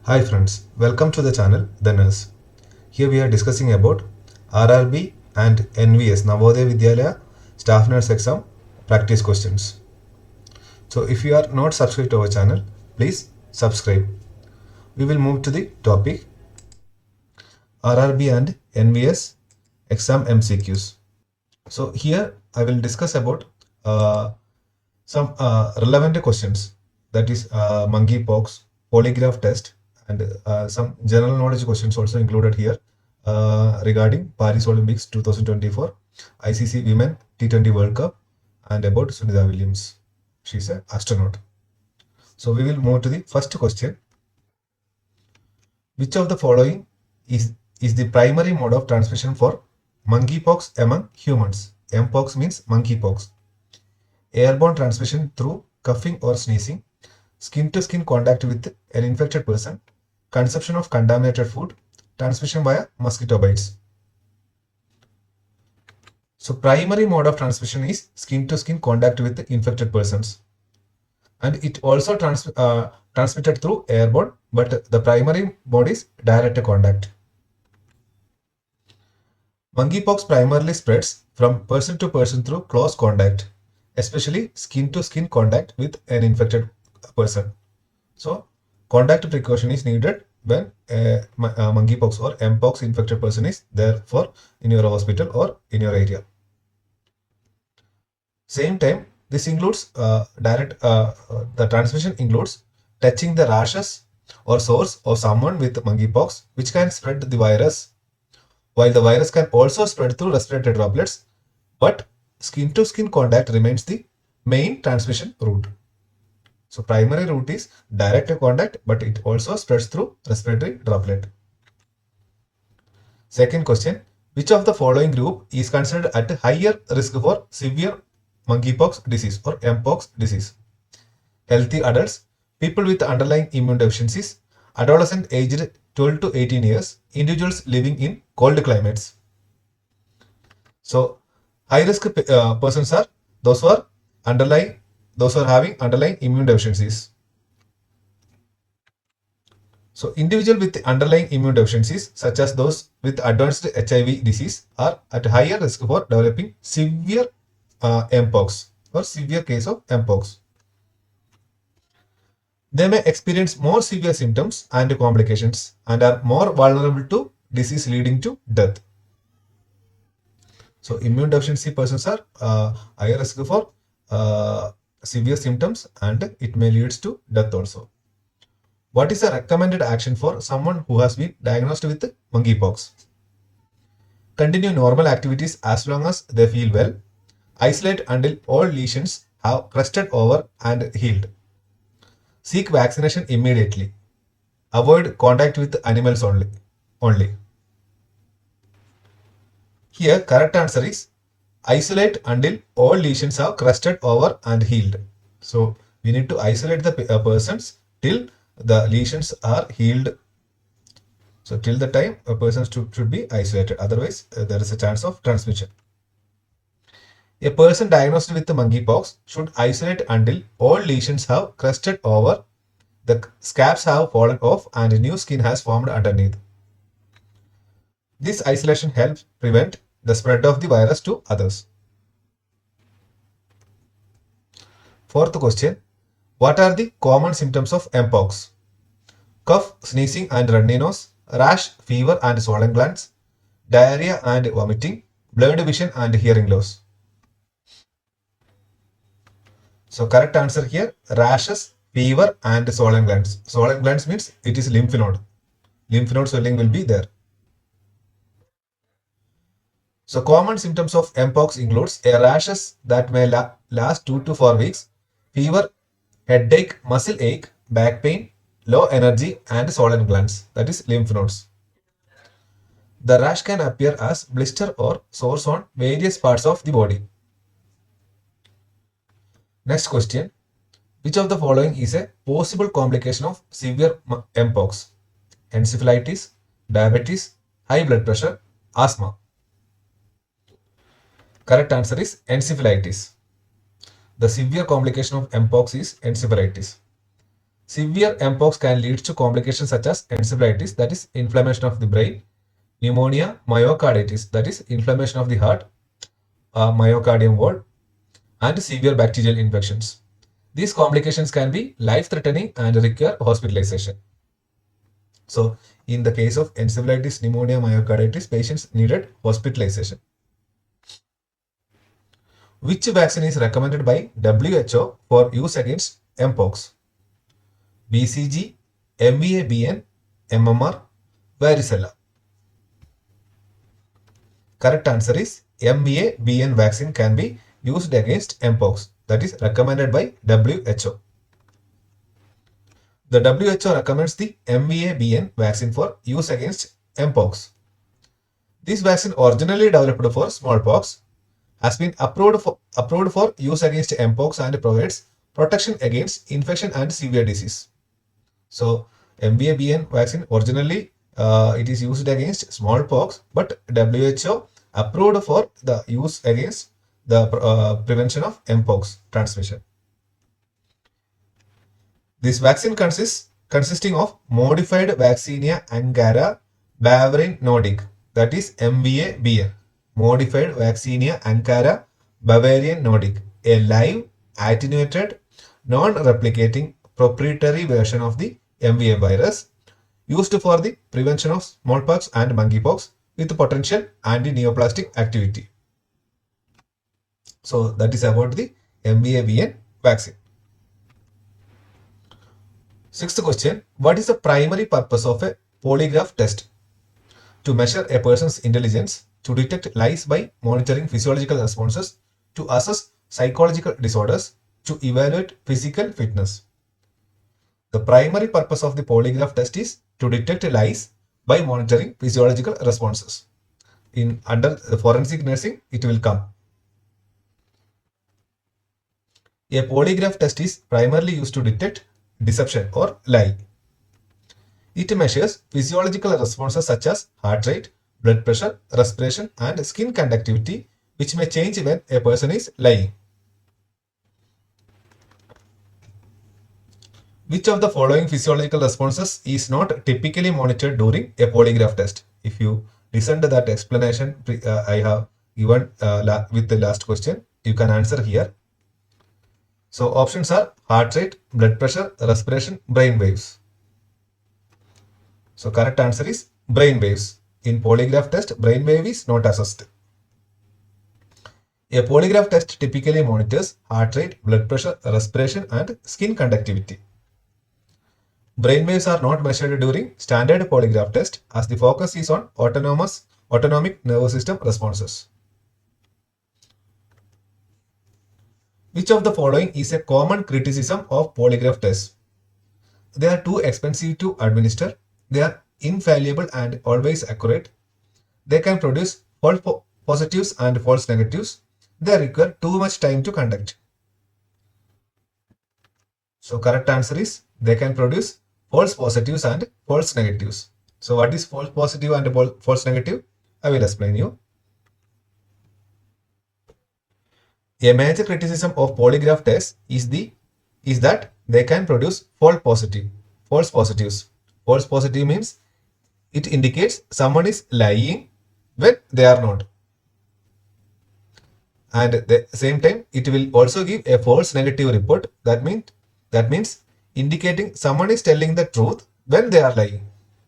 Hi friends, welcome to the channel The Nurse. Here we are discussing about RRB and NVS Navodaya Vidyalaya Staff Nurse Exam practice questions. So if you are not subscribed to our channel, please subscribe. We will move to the topic RRB and NVS exam MCQs. So here I will discuss about some relevant questions, that is Monkeypox, Polygraph Test, and some general knowledge questions also included here regarding Paris Olympics 2024, ICC Women T20 World Cup, and about Sunitha Williams. She's an astronaut. So we will move to the first question. Which of the following is the primary mode of transmission for monkeypox among humans? Mpox means monkeypox. Airborne transmission through coughing or sneezing, skin-to-skin contact with an infected person, consumption of contaminated food, transmission via mosquito bites. So primary mode of transmission is skin-to-skin contact with infected persons. And it also transmitted through airborne, but the primary mode is direct contact. Monkeypox primarily spreads from person to person through close contact, especially skin-to-skin contact with an infected person. So, contact precaution is needed when a monkeypox or mpox infected person is there in your hospital or in your area. Same time, this includes the transmission includes touching the rashes or sores of someone with monkeypox, which can spread the virus, while the virus can also spread through respiratory droplets, but skin-to-skin contact remains the main transmission route. So primary route is direct contact, but it also spreads through respiratory droplet. Second question, which of the following group is considered at higher risk for severe monkeypox disease or mpox disease? Healthy adults, people with underlying immune deficiencies, adolescent aged 12 to 18 years, individuals living in cold climates. So high risk persons are those who are having underlying immune deficiencies. So individuals with underlying immune deficiencies, such as those with advanced HIV disease, are at higher risk for developing severe mpox or severe case of mpox. They may experience more severe symptoms and complications and are more vulnerable to disease leading to death. So immune deficiency persons are higher risk for severe symptoms and it may lead to death also. What is the recommended action for someone who has been diagnosed with monkeypox? Continue normal activities as long as they feel well. Isolate until all lesions have crusted over and healed. Seek vaccination immediately. Avoid contact with animals only. Here, correct answer is isolate until all lesions have crusted over and healed. So, we need to isolate the persons till the lesions are healed. So, till the time a person should be isolated. Otherwise, there is a chance of transmission. A person diagnosed with the monkeypox should isolate until all lesions have crusted over, the scabs have fallen off, and new skin has formed underneath. This isolation helps prevent the spread of the virus to others. Fourth question, what are the common symptoms of mpox? Cough, sneezing and runny nose, rash, fever and swollen glands, diarrhea and vomiting, blurred vision and hearing loss. So correct answer here, rashes, fever and swollen glands. Swollen glands means it is lymph node. Lymph node swelling will be there. So common symptoms of mpox includes a rashes that may last 2 to 4 weeks, fever, headache, muscle ache, back pain, low energy and swollen glands, that is lymph nodes. The rash can appear as blister or sores on various parts of the body. Next question, which of the following is a possible complication of severe mpox? Encephalitis, diabetes, high blood pressure, asthma. Correct answer is encephalitis. The severe complication of mpox is encephalitis. Severe Mpox can lead to complications such as encephalitis, that is inflammation of the brain, pneumonia, myocarditis, that is inflammation of the heart, myocardium wall, and severe bacterial infections. These complications can be life-threatening and require hospitalization. So, in the case of encephalitis, pneumonia, myocarditis, patients needed hospitalization. Which vaccine is recommended by WHO for use against Mpox? BCG, MVA-BN, MMR, varicella. Correct answer is MVA-BN vaccine can be used against Mpox, that is recommended by WHO. The WHO recommends the MVA-BN vaccine for use against Mpox. This vaccine, originally developed for smallpox, has been approved for use against Mpox and provides protection against infection and severe disease. So, MVA-BN vaccine originally it is used against smallpox, but WHO approved for the use against the prevention of Mpox transmission. This vaccine consisting of modified Vaccinia Ankara Bavarian Nordic, that is MVA-BN. Modified Vaccinia Ankara Bavarian Nordic, a live, attenuated, non-replicating proprietary version of the MVA virus used for the prevention of smallpox and monkeypox with potential anti-neoplastic activity. So that is about the MVA-BN vaccine. Sixth question, what is the primary purpose of a polygraph test? To measure a person's intelligence, to detect lies by monitoring physiological responses, to assess psychological disorders, to evaluate physical fitness. The primary purpose of the polygraph test is to detect lies by monitoring physiological responses. Under the forensic nursing, it will come. A polygraph test is primarily used to detect deception or lie. It measures physiological responses such as heart rate, blood pressure, respiration, and skin conductivity, which may change when a person is lying. Which of the following physiological responses is not typically monitored during a polygraph test? If you listen to that explanation I have given with the last question, you can answer here. So options are heart rate, blood pressure, respiration, brain waves. So correct answer is brain waves. In polygraph test, brain wave is not assessed. A polygraph test typically monitors heart rate, blood pressure, respiration, and skin conductivity. Brain waves are not measured during standard polygraph test as the focus is on autonomic nervous system responses. Which of the following is a common criticism of polygraph tests? They are too expensive to administer. They are infallible and always accurate. They can produce false positives and false negatives. They require too much time to conduct. So correct answer is they can produce false positives and false negatives. So what is false positive and false negative? I will explain you. A major criticism of polygraph tests is that they can produce false positives. False positive means it indicates someone is lying when they are not. And at the same time, it will also give a false negative report. That means indicating someone is telling the truth when they are lying.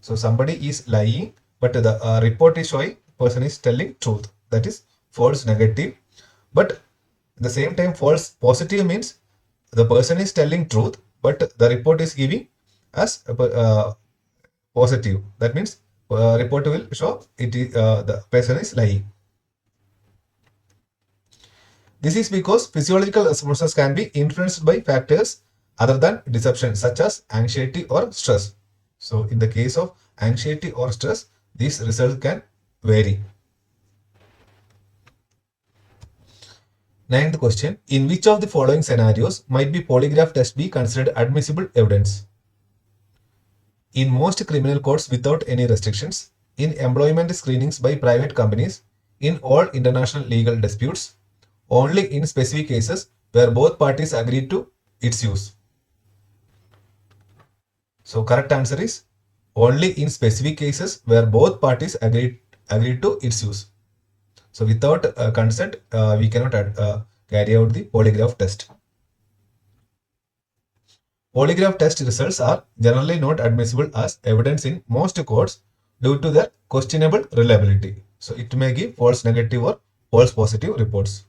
So somebody is lying, but the report is showing person is telling truth. That is false negative. But at the same time, false positive means the person is telling truth, but the report is giving as positive. That means report will show the person is lying. This is because physiological responses can be influenced by factors other than deception, such as anxiety or stress. So in the case of anxiety or stress, these results can vary. Ninth question, in which of the following scenarios might be polygraph test be considered admissible evidence? In most criminal courts without any restrictions, in employment screenings by private companies, in all international legal disputes, only in specific cases where both parties agreed to its use. So correct answer is only in specific cases where both parties agreed to its use. So without consent, we cannot carry out the polygraph test. Polygraph test results are generally not admissible as evidence in most courts due to their questionable reliability. So it may give false negative or false positive reports.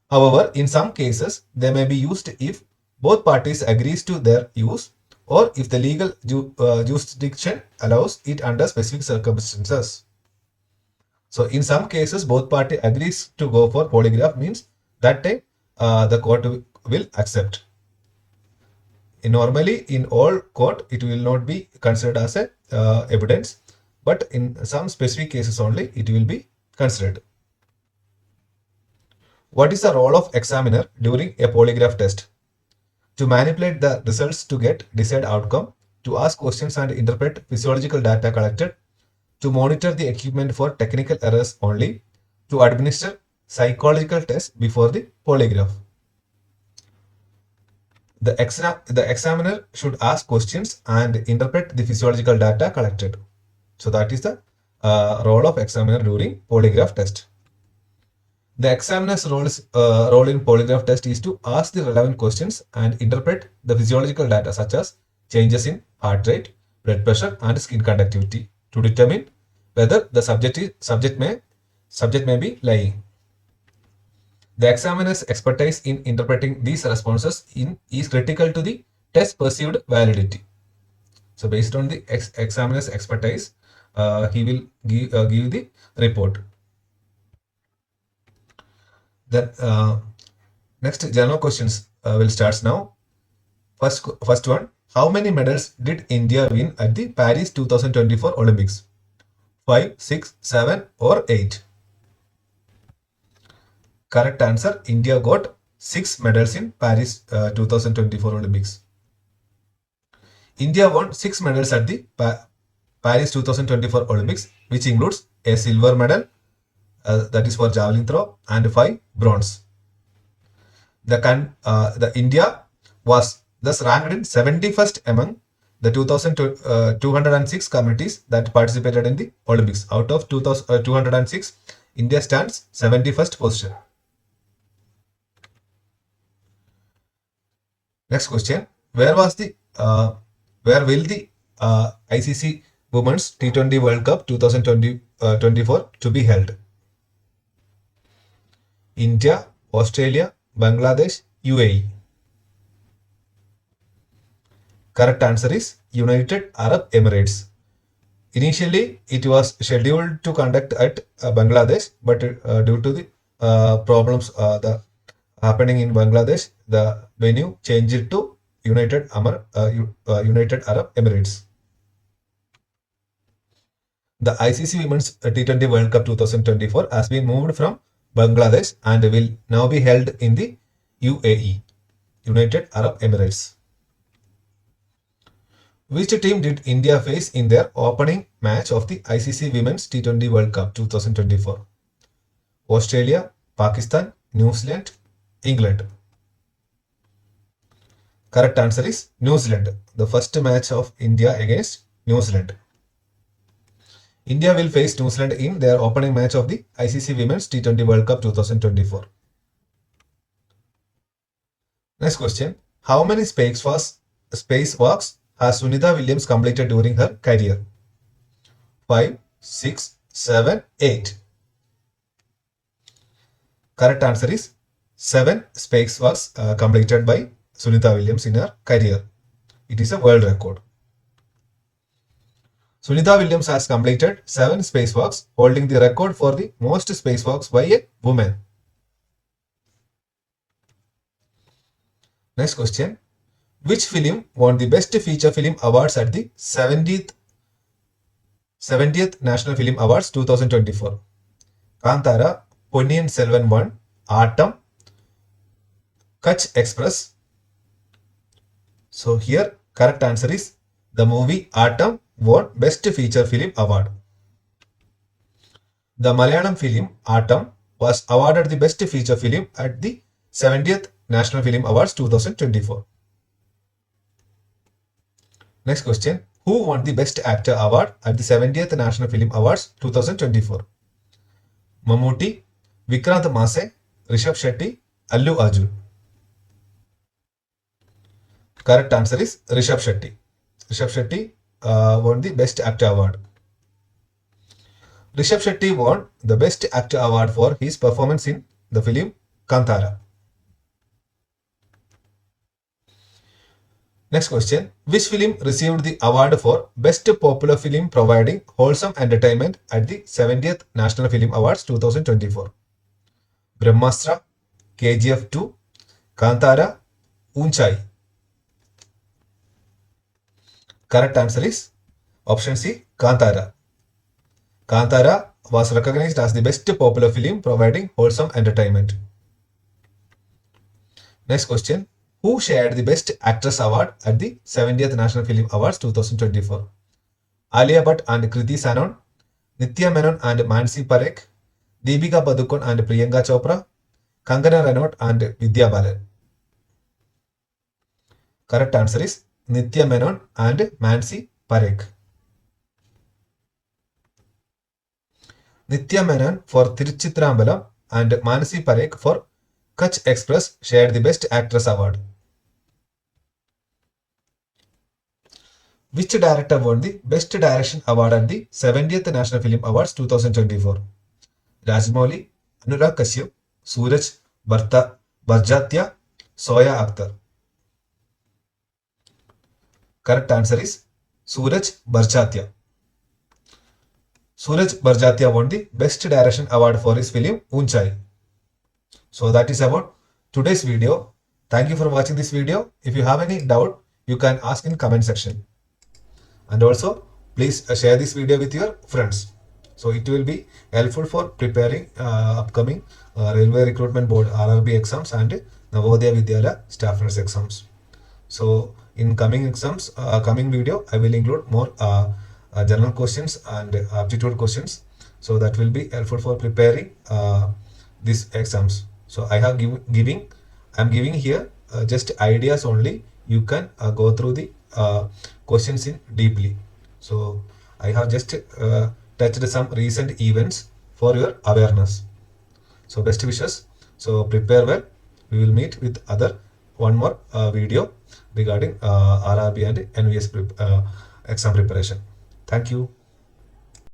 However, in some cases, they may be used if both parties agrees to their use or if the legal jurisdiction allows it under specific circumstances. So in some cases, both party agrees to go for polygraph means that time the court will accept. Normally, in all court, it will not be considered as a evidence, but in some specific cases only, it will be considered. What is the role of examiner during a polygraph test? To manipulate the results to get desired outcome, to ask questions and interpret physiological data collected, to monitor the equipment for technical errors only, to administer psychological tests before the polygraph. The examiner should ask questions and interpret the physiological data collected. So that is the role of examiner during polygraph test. The examiner's role in polygraph test is to ask the relevant questions and interpret the physiological data such as changes in heart rate, blood pressure, and skin conductivity to determine whether the subject may be lying. The examiner's expertise in interpreting these responses is critical to the test perceived validity. So based on the examiner's expertise, he will give the report. Then next general questions will start now. First one, how many medals did India win at the Paris 2024 Olympics? 5, 6, 7 or 8? Correct answer, India got 6 medals in Paris 2024 Olympics. India won 6 medals at the Paris 2024 Olympics, which includes a silver medal, that is for javelin throw, and 5 bronze. The India was thus ranked in 71st among the 206 communities that participated in the Olympics. Out of 206, India stands 71st position. Next question: Where will the ICC Women's T20 World Cup 2024 to be held? India, Australia, Bangladesh, UAE. Correct answer is United Arab Emirates. Initially, it was scheduled to conduct at Bangladesh, but due to the problems happening in Bangladesh, the venue changed to United Arab Emirates. The ICC Women's T20 World Cup 2024 has been moved from Bangladesh and will now be held in the UAE, United Arab Emirates. Which team did India face in their opening match of the ICC Women's T20 World Cup 2024? Australia, Pakistan, New Zealand, England. Correct answer is New Zealand. The first match of India against New Zealand. India will face New Zealand in their opening match of the ICC Women's T20 World Cup 2024. Next question. How many spacewalks has Sunitha Williams completed during her career? 5, 6, 7, 8. Correct answer is 7 spacewalks completed by Sunitha Williams in her career. It is a world record. Sunitha Williams has completed 7 spacewalks, holding the record for the most spacewalks by a woman. Next question. Which film won the Best Feature Film Awards at the 70th National Film Awards 2024? Kantara, Ponniyin Selvan 1, Atom, Kutch Express. So here correct answer is the movie Atom won Best Feature Film Award. The Malayalam film Atom was awarded the Best Feature Film at the 70th National Film Awards 2024. Next question. Who won the Best Actor Award at the 70th National Film Awards 2024? Mammootty, Vikrant Masse, Rishabh Shetty, Allu Arjun. Correct answer is Rishabh Shetty. Rishabh Shetty won the Best Actor Award. Rishabh Shetty won the Best Actor Award for his performance in the film Kantara. Next question. Which film received the award for Best Popular Film providing wholesome entertainment at the 70th National Film Awards 2024? Brahmastra, KGF 2, Kantara, Unchai. Correct answer is option C, Kantara. Kantara was recognized as the best popular film providing wholesome entertainment. Next question. Who shared the Best Actress Award at the 70th National Film Awards 2024? Alia Bhatt and Kriti Sanon, Nitya Menon and Mansi Parekh, Deepika Padukone and Priyanka Chopra, Kangana Ranaut and Vidya Balan. Correct answer is Nitya Menon and Mansi Parekh. Nitya Menon for Tiruchitrambalam and Mansi Parekh for Kutch Express shared the Best Actress Award. Which director won the Best Direction Award at the 70th National Film Awards 2024? Rajamouli, Anurag Kashyap, Suraj Barjatya, Soya Akhtar. Correct answer is Suraj Barjatya. Suraj Barjatya won the Best Direction Award for his film Unchai. So that is about today's video. Thank you for watching this video. If you have any doubt, you can ask in comment section. And also, please share this video with your friends. So it will be helpful for preparing upcoming Railway Recruitment Board RRB exams and Navodaya Vidyalaya Staff Nurse exams. So in coming exams, coming video, I will include more general questions and aptitude questions. So that will be helpful for preparing these exams. So I have I'm giving here just ideas only. You can go through the questions in deeply. So I have just touched some recent events for your awareness. So best wishes. So prepare well. We will meet with one more video regarding RRB and NVS exam preparation. Thank you.